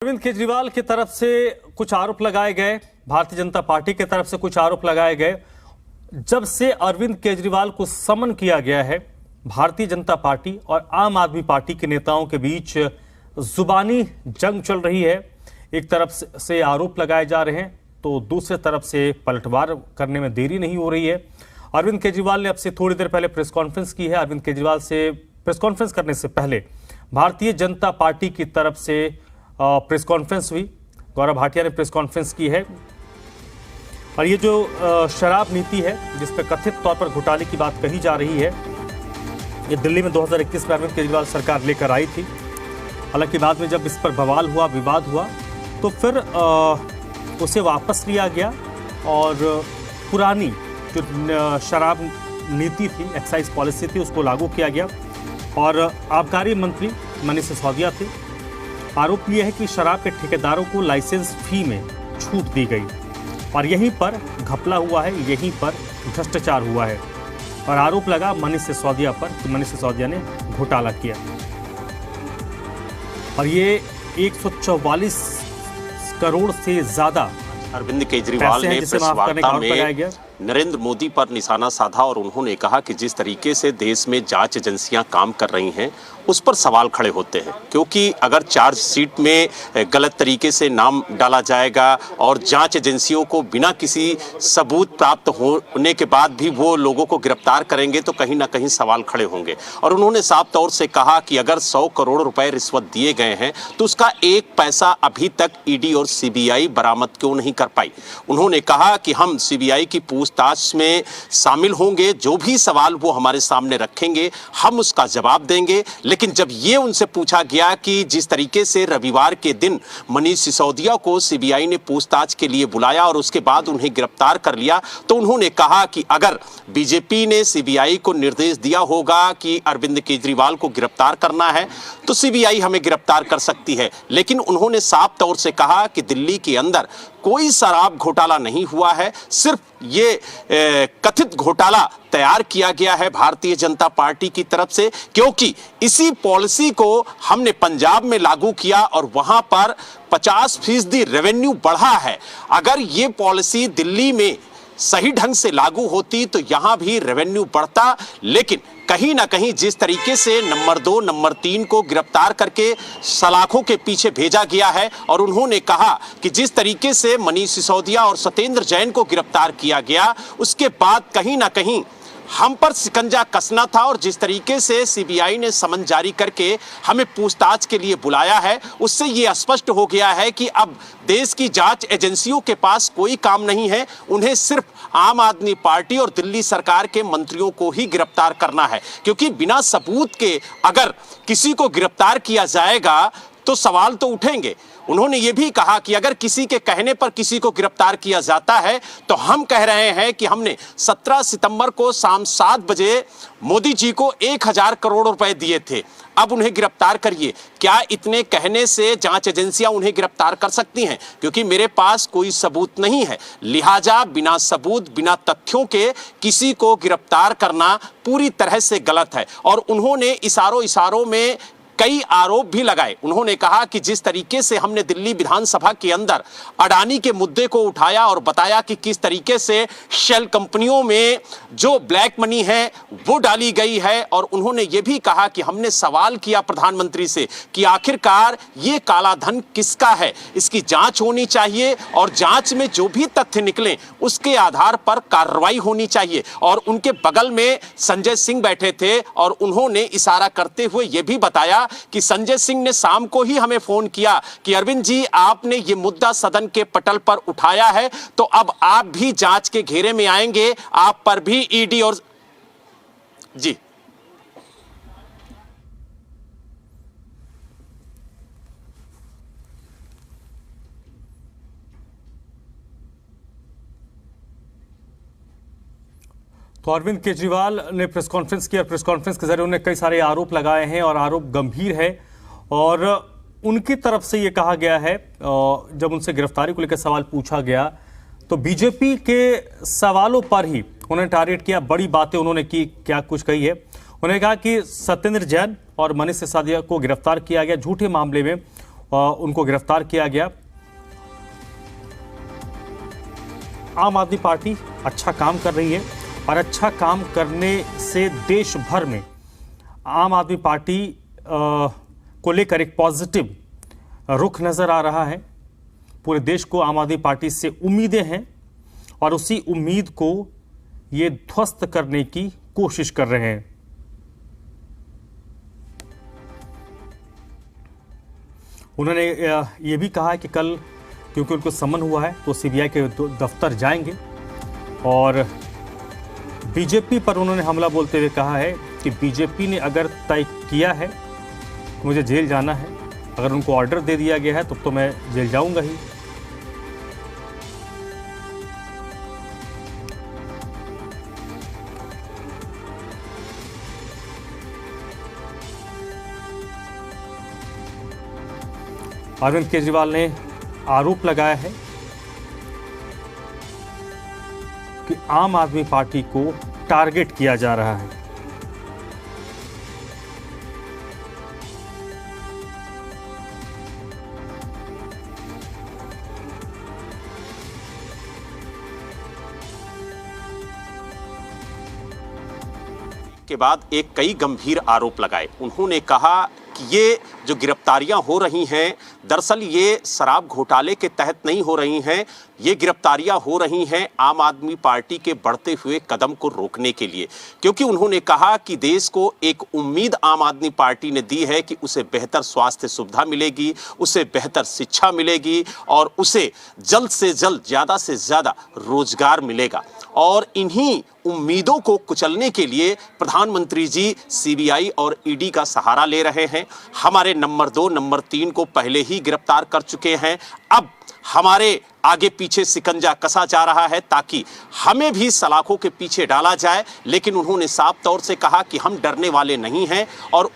अरविंद केजरीवाल की तरफ से कुछ आरोप लगाए गए, भारतीय जनता पार्टी की तरफ से कुछ आरोप लगाए गए। जब से अरविंद केजरीवाल को समन किया गया है, भारतीय जनता पार्टी और आम आदमी पार्टी के नेताओं के बीच जुबानी जंग चल रही है। एक तरफ से आरोप लगाए जा रहे हैं तो दूसरी तरफ से पलटवार करने में देरी नहीं हो रही है। अरविंद केजरीवाल ने अब से थोड़ी देर पहले प्रेस कॉन्फ्रेंस की है। अरविंद केजरीवाल से प्रेस कॉन्फ्रेंस करने से पहले भारतीय जनता पार्टी की तरफ से प्रेस कॉन्फ्रेंस हुई। गौरव भाटिया ने प्रेस कॉन्फ्रेंस की है और ये जो शराब नीति है जिस पर कथित तौर पर घोटाले की बात कही जा रही है, ये दिल्ली में 2021 में अरविंद केजरीवाल सरकार लेकर आई थी। हालांकि बाद में जब इस पर बवाल हुआ, विवाद हुआ, तो फिर उसे वापस लिया गया और पुरानी जो शराब नीति थी, एक्साइज पॉलिसी थी, उसको लागू किया गया। और आबकारी मंत्री मनीष सिसोदिया थे। आरोप यह है कि शराब के ठेकेदारों को लाइसेंस फी में छूट दी गई और यहीं पर घपला हुआ है, यहीं पर भ्रष्टाचार हुआ है। और आरोप लगा मनीष सिसोदिया पर कि मनीष सिसोदिया ने घोटाला किया और ये 144 करोड़ से ज्यादा अरविंद केजरीवाल ने प्रेस वार्ता में नरेंद्र मोदी पर निशाना साधा और उन्होंने कहा कि जिस तरीके से देश में जांच एजेंसियां काम कर रही हैं उस पर सवाल खड़े होते हैं, क्योंकि अगर चार्जशीट में गलत तरीके से नाम डाला जाएगा और जांच एजेंसियों को बिना किसी सबूत प्राप्त होने के बाद भी वो लोगों को गिरफ्तार करेंगे तो कहीं ना कहीं सवाल खड़े होंगे। और उन्होंने साफ तौर से कहा कि अगर 100 करोड़ रुपए रिश्वत दिए गए हैं तो उसका एक पैसा अभी तक ईडी और सीबीआई बरामद क्यों नहीं कर पाई। उन्होंने कहा कि हम सीबीआई की पूछताछ में शामिल होंगे, जो भी सवाल वो हमारे सामने रखेंगे हम उसका जवाब देंगे। लेकिन जब ये उनसे पूछा गया कि जिस तरीके से रविवार के दिन मनीष सिसोदिया को सीबीआई ने पूछताछ के लिए बुलाया और उसके बाद उन्हें गिरफ्तार कर लिया, तो उन्होंने कहा कि अगर बीजेपी ने सीबीआई को निर्देश दिया होगा कि अरविंद केजरीवाल को गिरफ्तार करना है तो सीबीआई हमें गिरफ्तार कर सकती है। लेकिन उन्होंने साफ तौर से कहा कि दिल्ली के अंदर कोई शराब घोटाला नहीं हुआ है, सिर्फ ये कथित घोटाला तैयार किया गया है भारतीय जनता पार्टी की तरफ से, क्योंकि इसी पॉलिसी को हमने पंजाब में लागू किया और वहां पर 50% रेवेन्यू बढ़ा है। अगर ये पॉलिसी दिल्ली में सही ढंग से लागू होती तो यहां भी रेवेन्यू बढ़ता। लेकिन कहीं ना कहीं जिस तरीके से नंबर 2, नंबर 3 को गिरफ्तार करके सलाखों के पीछे भेजा गया है और उन्होंने कहा कि जिस तरीके से मनीष सिसोदिया और सत्येंद्र जैन को गिरफ्तार किया गया उसके बाद कहीं ना कहीं हम पर शिकंजा कसना था और जिस तरीके से सीबीआई ने समन जारी करके हमें पूछताछ के लिए बुलाया है, उससे ये स्पष्ट हो गया है कि अब देश की जांच एजेंसियों के पास कोई काम नहीं है, उन्हें सिर्फ आम आदमी पार्टी और दिल्ली सरकार के मंत्रियों को ही गिरफ्तार करना है। क्योंकि बिना सबूत के अगर किसी को गिरफ्तार किया जाएगा तो सवाल तो उठेंगे। उन्होंने ये भी कहा कि अगर किसी के कहने पर किसी को गिरफ्तार किया जाता है तो हम कह रहे हैं कि हमने 17 सितंबर को शाम 7 बजे मोदी जी को 1000 करोड़ रुपए दिए थे, अब उन्हें गिरफ्तार करिए। क्या इतने कहने से जांच एजेंसियां उन्हें गिरफ्तार कर सकती हैं? क्योंकि मेरे पास कोई सबूत नहीं है, लिहाजा बिना सबूत, बिना तथ्यों के किसी को गिरफ्तार करना पूरी तरह से गलत है। और उन्होंने इशारों में कई आरोप भी लगाए। उन्होंने कहा कि जिस तरीके से हमने दिल्ली विधानसभा के अंदर अडानी के मुद्दे को उठाया और बताया कि किस तरीके से शेल कंपनियों में जो ब्लैक मनी है वो डाली गई है, और उन्होंने ये भी कहा कि हमने सवाल किया प्रधानमंत्री से कि आखिरकार ये काला धन किसका है, इसकी जांच होनी चाहिए और जांच में जो भी तथ्य निकले उसके आधार पर कार्रवाई होनी चाहिए। और उनके बगल में संजय सिंह बैठे थे और उन्होंने इशारा करते हुए यह भी बताया कि संजय सिंह ने शाम को ही हमें फोन किया कि अरविंद जी आपने ये मुद्दा सदन के पटल पर उठाया है तो अब आप भी जांच के घेरे में आएंगे, आप पर भी ईडी और जी। तो अरविंद केजरीवाल ने प्रेस कॉन्फ्रेंस किया। प्रेस कॉन्फ्रेंस के जरिए उन्होंने कई सारे आरोप लगाए हैं और आरोप गंभीर है और उनकी तरफ से ये कहा गया है, जब उनसे गिरफ्तारी को लेकर सवाल पूछा गया तो बीजेपी के सवालों पर ही उन्होंने टारगेट किया। बड़ी बातें उन्होंने की, क्या कुछ कही है। उन्होंने कहा कि सत्येंद्र जैन और मनीष सिसोदिया को गिरफ्तार किया गया झूठे मामले में। उनको गिरफ्तार किया गया। आम आदमी पार्टी अच्छा काम कर रही है और अच्छा काम करने से देश भर में आम आदमी पार्टी को लेकर एक पॉजिटिव रुख नजर आ रहा है। पूरे देश को आम आदमी पार्टी से उम्मीदें हैं और उसी उम्मीद को ये ध्वस्त करने की कोशिश कर रहे हैं। उन्होंने ये भी कहा है कि कल क्योंकि उनको समन हुआ है तो सीबीआई के दफ्तर जाएंगे और बीजेपी पर उन्होंने हमला बोलते हुए कहा है कि बीजेपी ने अगर तय किया है कि मुझे जेल जाना है, अगर उनको ऑर्डर दे दिया गया है तो मैं जेल जाऊंगा ही। अरविंद केजरीवाल ने आरोप लगाया है कि आम आदमी पार्टी को टारगेट किया जा रहा है। के बाद एक कई गंभीर आरोप लगाए। उन्होंने कहा कि ये जो गिरफ्तारियां हो रही हैं दरअसल ये शराब घोटाले के तहत नहीं हो रही हैं, ये गिरफ्तारियां हो रही हैं आम आदमी पार्टी के बढ़ते हुए कदम को रोकने के लिए। क्योंकि उन्होंने कहा कि देश को एक उम्मीद आम आदमी पार्टी ने दी है कि उसे बेहतर स्वास्थ्य सुविधा मिलेगी, उसे बेहतर शिक्षा मिलेगी और उसे जल्द से जल्द ज़्यादा से ज़्यादा रोजगार मिलेगा। और इन्हीं उम्मीदों को कुचलने के लिए प्रधानमंत्री जी सीबीआई और ईडी का सहारा ले रहे हैं। हमारे नंबर 2, नंबर 3 को पहले ही गिरफ्तार कर चुके हैं। अब हमारे आगे पीछे शिकंजा कसा जा रहा है ताकि हमें भी सलाखों के पीछे डाला जाए। लेकिन उन्होंने साफ तौर से कहा कि हम डरने वाले नहीं हैं और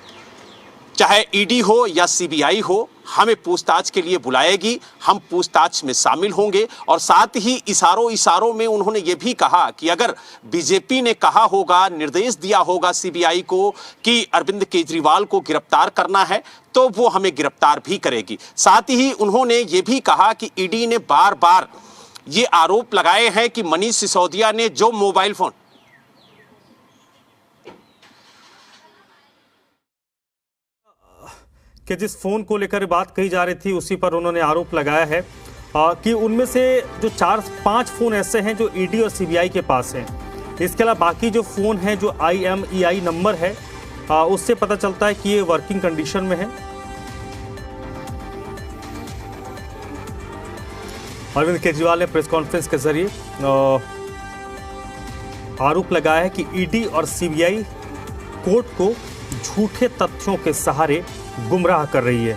चाहे ईडी हो या सीबीआई हो, हमें पूछताछ के लिए बुलाएगी, हम पूछताछ में शामिल होंगे। और साथ ही इशारों में उन्होंने ये भी कहा कि अगर बीजेपी ने कहा होगा, निर्देश दिया होगा सीबीआई को कि अरविंद केजरीवाल को गिरफ्तार करना है तो वो हमें गिरफ्तार भी करेगी। साथ ही उन्होंने ये भी कहा कि ईडी ने बार बार ये आरोप लगाए हैं कि मनीष सिसोदिया ने जो मोबाइल फोन कि जिस फोन को लेकर बात कही जा रही थी उसी पर उन्होंने आरोप लगाया है कि उनमें से जो 4-5 फोन ऐसे हैं जो ईडी और सीबीआई के पास हैं। इसके अलावा बाकी जो फोन हैं जो IMEI नंबर है उससे पता चलता है कि ये वर्किंग कंडीशन में है। अरविंद केजरीवाल ने प्रेस कॉन्फ्रेंस के जरिए आरोप लगाया है कि ईडी और सीबीआई कोर्ट को झूठे तथ्यों के सहारे गुमराह कर रही है।